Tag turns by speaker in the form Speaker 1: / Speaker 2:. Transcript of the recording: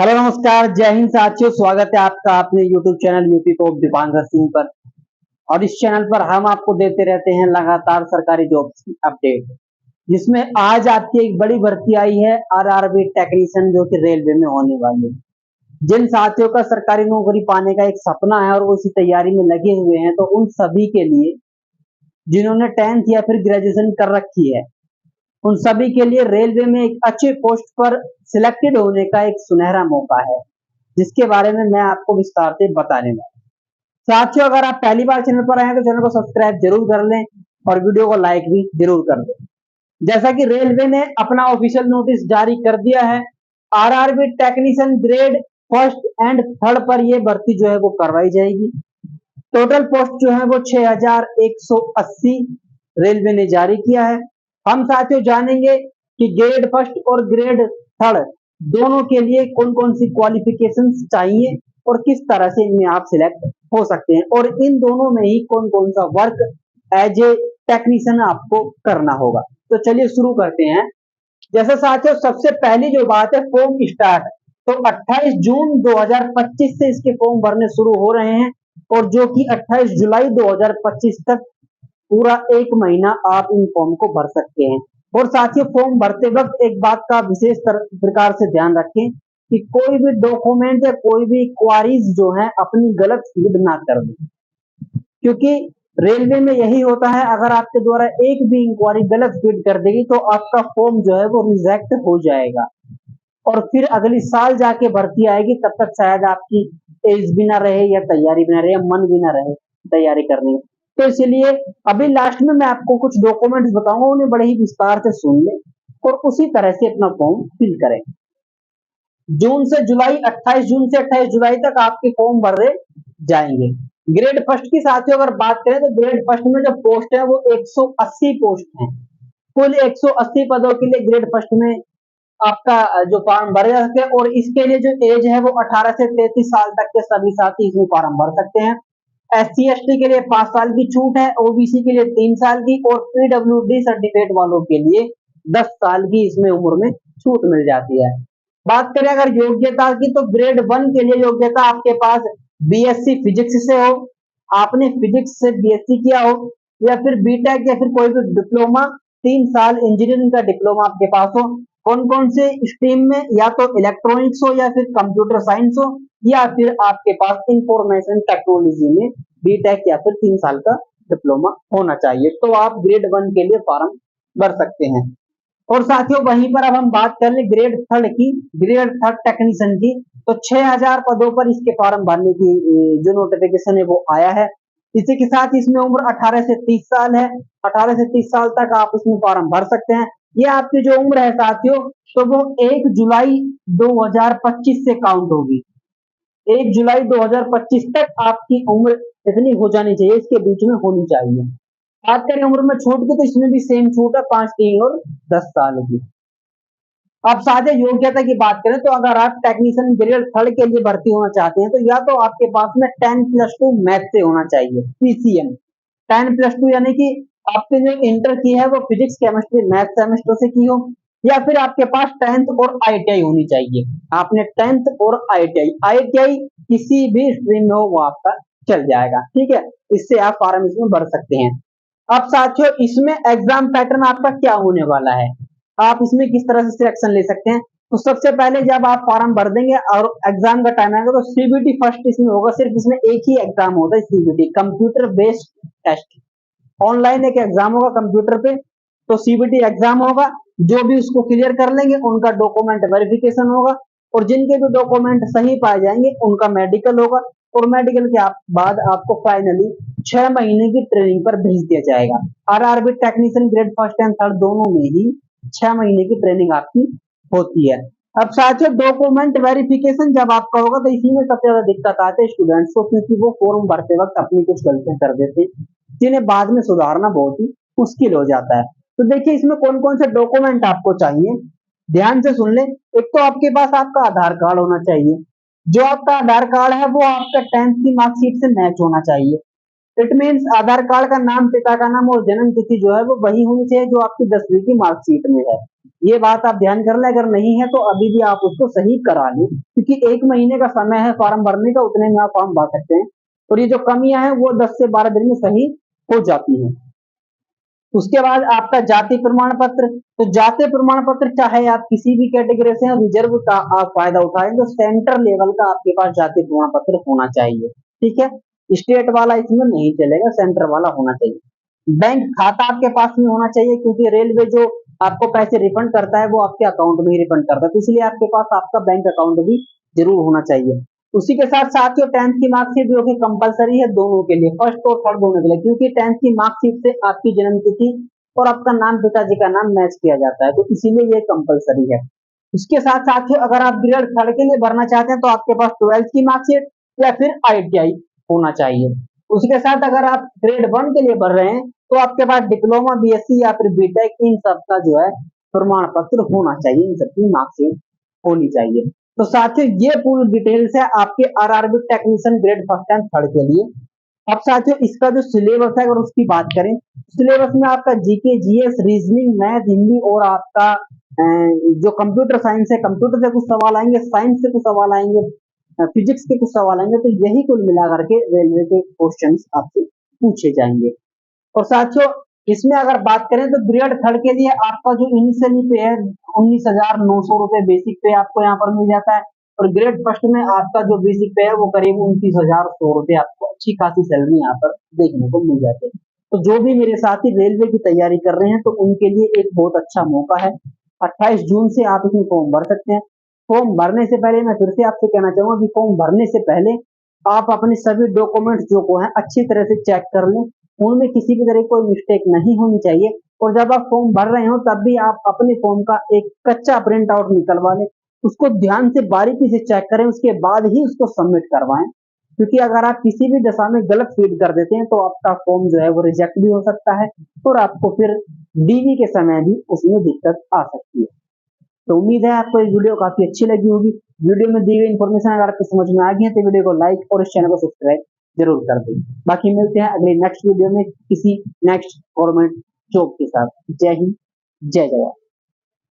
Speaker 1: Hello नमस्कार, जय हिंद साथियों। स्वागत है आपका अपने यूट्यूब चैनल यूपी को दीपांकर सिंह पर। और इस चैनल पर हम आपको देते रहते हैं लगातार सरकारी जॉब्स की अपडेट, जिसमें आज आपकी एक बड़ी भर्ती आई है आरआरबी टेक्नीशियन, जो कि रेलवे में होने वाली है। जिन साथियों का सरकारी नौकरी पाने का एक सपना है और वो इसी तैयारी में लगे हुए हैं, तो उन सभी के लिए जिन्होंने 10th या फिर ग्रेजुएशन कर रखी है, उन सभी के लिए रेलवे में एक अच्छे पोस्ट पर सिलेक्टेड होने का एक सुनहरा मौका है, जिसके बारे में मैं आपको विस्तार से बताने वाला हूं। साथियों, अगर आप पहली बार चैनल पर आए हैं तो चैनल को सब्सक्राइब जरूर कर लें और वीडियो को लाइक भी जरूर कर दें। जैसा कि रेलवे ने अपना ऑफिशियल नोटिस जारी कर दिया है, RRB technician grade first and third पर यह भर्ती जो है वो करवाई जाएगी। टोटल पोस्ट जो है वो 6180 रेलवे ने जारी किया है। हम साथियों जानेंगे कि ग्रेड फर्स्ट और ग्रेड थर्ड दोनों के लिए कौन कौन सी क्वालिफिकेशंस चाहिए और किस तरह से इनमें आप सिलेक्ट हो सकते हैं, और इन दोनों में ही कौन कौन सा वर्क एज ए टेक्नीशियन आपको करना होगा। तो चलिए शुरू करते हैं। जैसे साथियों, सबसे पहली जो बात है, फॉर्म स्टार्ट। तो 28 जून 2025 से इसके फॉर्म भरने शुरू हो रहे हैं, और जो कि 28 जुलाई 2025 तक पूरा एक महीना आप इन फॉर्म को भर सकते हैं। और साथियों, फॉर्म भरते वक्त एक बात का विशेष प्रकार से ध्यान रखें कि कोई भी डॉक्यूमेंट या कोई भी क्वारीज जो है अपनी गलत फीड ना कर दें, क्योंकि रेलवे में यही होता है, अगर आपके द्वारा एक भी इंक्वायरी गलत फीड कर देगी तो आपका फॉर्म जो है वो रिजेक्ट हो जाएगा, और फिर अगली साल जाके भर्ती आएगी, तब तक शायद आपकी एज भी ना रहे या तैयारी भी ना रहे या मन भी ना रहे तैयारी करने। तो इसलिए अभी लास्ट में मैं आपको कुछ डॉक्यूमेंट्स बताऊंगा, उन्हें बड़े ही विस्तार से सुन लें और उसी तरह से अपना फॉर्म फिल करें। जून से जुलाई 28 जून से 28 जुलाई तक आपके फॉर्म भरे जाएंगे। ग्रेड फर्स्ट की साथियों अगर बात करें तो ग्रेड फर्स्ट में जो पोस्ट है वो 180 पोस्ट है। कुल 180 पदों के लिए ग्रेड फर्स्ट में आपका जो फॉर्म भरे जा सकते हैं, और इसके लिए जो एज है वो 18 से 33 साल तक के सभी साथी इसमें फॉर्म भर सकते हैं। SC ST के लिए 5 साल की छूट है, OBC के लिए 3 साल की, और PWD सर्टिफिकेट वालों के लिए 10 साल की इसमें उम्र में छूट मिल जाती है। बात करें अगर योग्यता की, तो ग्रेड 1 के लिए योग्यता आपके पास BSc फिजिक्स से हो, आपने फिजिक्स से BSc किया हो, या फिर बीटेक या फिर कोई भी डिप्लोमा, 3 साल इंजीनियरिंग का डिप्लोमा आपके पास हो। कौन कौन से स्ट्रीम में, या तो इलेक्ट्रॉनिक्स हो या फिर कंप्यूटर साइंस हो, या फिर आपके पास इंफॉर्मेशन टेक्नोलॉजी में बीटेक या फिर 3 साल का डिप्लोमा होना चाहिए, तो आप ग्रेड 1 के लिए फॉर्म भर सकते हैं। और साथियों वहीं पर अब हम बात कर ले ग्रेड थर्ड की, ग्रेड थर्ड टेक्नीशियन की, तो 6000 पदों पर इसके फॉर्म भरने की जो नोटिफिकेशन है वो आया है। इसी के साथ इसमें उम्र 18 से 30 साल है। 18 से 30 साल तक आप इसमें फॉर्म भर सकते हैं। ये आपकी जो उम्र है साथियों, तो वो 1 जुलाई 2025 से काउंट होगी। 1 जुलाई 2025 तक आपकी उम्र इतनी हो जानी चाहिए, इसके बीच में होनी चाहिए। बात करें उम्र में छूट की, तो इसमें भी सेम छूट है, 5, 3 और 10 साल की। अब साझे योग्यता की बात करें, तो अगर आप टेक्नीशियन ग्रेड थर्ड के लिए भर्ती होना चाहते हैं, तो या तो आपके पास में 10+2 मैथ से होना चाहिए, PCM 10+2, यानी कि आपने जो इंटर की है वो फिजिक्स केमिस्ट्री मैथ सेमेस्टर से की हो, या फिर आपके पास 10th और ITI होनी चाहिए। आपने 10th और ITI किसी भी स्ट्रीम में हो वो आपका चल जाएगा, ठीक है। इससे आप फॉर्म इसमें भर सकते हैं। अब साथियों इसमें एग्जाम पैटर्न आपका क्या होने वाला है, आप इसमें किस तरह से सिलेक्शन ले सकते हैं। तो सबसे पहले जब आप फॉर्म भर देंगे और एग्जाम का टाइम आएगा, तो CBT फर्स्ट इसमें होगा। सिर्फ इसमें एक ही एग्जाम होता है, CBT computer based test. Online एक एग्जाम होगा कंप्यूटर पे, तो CBT एग्जाम होगा। जो भी उसको क्लियर कर लेंगे उनका डॉक्यूमेंट वेरिफिकेशन होगा, और जिनके भी डॉक्यूमेंट सही पाए जाएंगे उनका मेडिकल होगा, और मेडिकल के बाद आपको फाइनली 6 महीने की ट्रेनिंग पर भेज दिया जाएगा। RRB technician grade first and third दोनों में ही 6 महीने की ट्रेनिंग आपकी होती है। अब साथियों डॉक्यूमेंट वेरिफिकेशन जब आपका होगा, तो इसी में सबसे ज्यादा दिक्कत आती है स्टूडेंट्स को, क्योंकि वो फॉर्म भरते वक्त अपनी कुछ गलतियां कर देते हैं, जिन्हें बाद में सुधारना बहुत ही मुश्किल हो जाता है। तो देखिए इसमें कौन कौन से डॉक्यूमेंट आपको चाहिए, ध्यान से सुन लें। एक तो आपके पास आपका आधार कार्ड होना चाहिए। जो आपका आधार कार्ड है वो आपका 10th की मार्कशीट से मैच होना चाहिए। इट मीन्स आधार कार्ड का नाम, पिता का नाम और जन्म तिथि जो है वो वही होनी चाहिए जो आपकी 10वीं की मार्कशीट में है। ये बात आप ध्यान कर लें, अगर नहीं है तो अभी भी आप उसको सही करा लें, क्योंकि 1 महीने का समय है फॉर्म भरने का, उतने में आप फॉर्म भर सकते हैं और ये जो कमियां हैं वो 10 से 12 दिन में सही हो जाती हैं। उसके बाद आपका जाति प्रमाण पत्र, तो जाति प्रमाण पत्र चाहे आप किसी भी कैटेगरी से हैं, रिजर्व का आप फायदा उठाएं तो सेंटर लेवल का आपके पास जाति प्रमाण पत्र होना चाहिए, ठीक है। स्टेट वाला इसमें नहीं चलेगा, सेंटर वाला होना चाहिए। बैंक खाता आपके पास में होना चाहिए, क्योंकि रेलवे जो आपको पैसे रिफंड करता है वो आपके अकाउंट में ही रिफंड करता है, तो इसलिए आपके पास आपका बैंक अकाउंट भी जरूर होना चाहिए। उसी के साथ साथियों 10th की मार्कशीट जो कि कंपलसरी है दोनों के लिए, फर्स्ट और थर्ड दोनों के लिए, क्योंकि 10th की मार्कशीट से आपकी जन्म तिथि और आपका नाम, पिताजी का नाम मैच किया जाता है, तो इसीलिए ये कंपलसरी है। उसके साथ साथियों अगर आप ग्रेड थर्ड के लिए भरना चाहते हैं तो आपके पास 12th की मार्कशीट या फिर ITI होना चाहिए। उसके साथ अगर आप ग्रेड 1 के लिए भर रहे हैं तो आपके पास डिप्लोमा, BSc या फिर BTech इन सब का जो है प्रमाण पत्र होना चाहिए, इन सबकी मार्कशीट होनी चाहिए। तो साथियों ये पूरी डिटेल्स है आपके RRB technician grade first and third के लिए। अब साथियों इसका जो सिलेबस है अगर उसकी बात करें, सिलेबस में आपका GK, GS, reasoning, math, Hindi और आपका जो कंप्यूटर साइंस है, कंप्यूटर से कुछ सवाल आएंगे, साइंस से कुछ सवाल आएंगे, फिजिक्स के कुछ सवाल आएंगे, तो यही कुल मिलाकर के रेलवे के क्वेश्चन आपसे पूछे जाएंगे। और साथियों इसमें अगर बात करें तो ग्रेड थर्ड के लिए आपका जो इनिशियली पे है 19,900 रुपए बेसिक पे आपको यहाँ पर मिल जाता है, और ग्रेड फर्स्ट में आपका जो बेसिक पे है वो करीब 29,100 रुपए आपको अच्छी खासी सैलरी यहाँ पर देखने को मिल जाती है। तो जो भी मेरे साथी रेलवे की तैयारी कर रहे हैं तो उनके लिए एक बहुत अच्छा मौका है। 28 जून से आप इसमें फॉर्म भर सकते हैं। फॉर्म भरने से पहले मैं फिर से आपसे कहना चाहूंगा कि फॉर्म भरने से पहले आप अपने सभी डॉक्यूमेंट्स जो को हैं अच्छी तरह से चेक कर लें, उनमें किसी भी तरह कोई मिस्टेक नहीं होनी चाहिए। और जब आप फॉर्म भर रहे हो तब भी आप अपने फॉर्म का एक कच्चा प्रिंट आउट निकलवा लें, उसको ध्यान से बारीकी से चेक करें, उसके बाद ही उसको सबमिट करवाएं, क्योंकि अगर आप किसी भी दशा में गलत फीड कर देते हैं तो आपका फॉर्म जो है वो रिजेक्ट भी हो सकता है और आपको फिर DV के समय भी उसमें दिक्कत आ सकती है। तो उम्मीद है आपको ये वीडियो काफी अच्छी लगी होगी। वीडियो में दी गई इन्फॉर्मेशन अगर आपको समझ में आ गई है तो वीडियो को लाइक और इस चैनल को सब्सक्राइब जरूर कर दें। बाकी मिलते हैं अगले नेक्स्ट वीडियो में किसी नेक्स्ट गवर्नमेंट जॉब के साथ। जय हिंद, जय जवान।